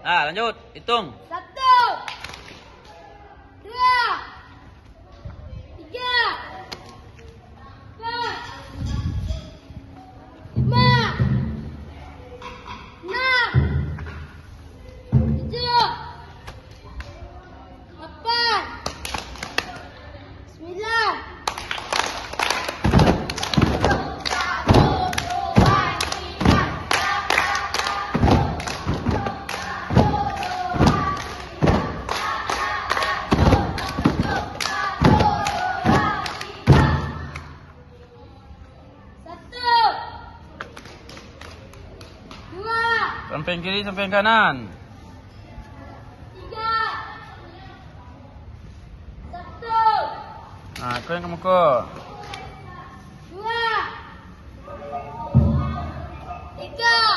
Nah, lanjut. Hitung. 1, 2, 3, 4, 5, 6, 7, 8, 9. Samping kiri, samping kanan. 3, 1, Nah, kau yang ke muka. 2, 3.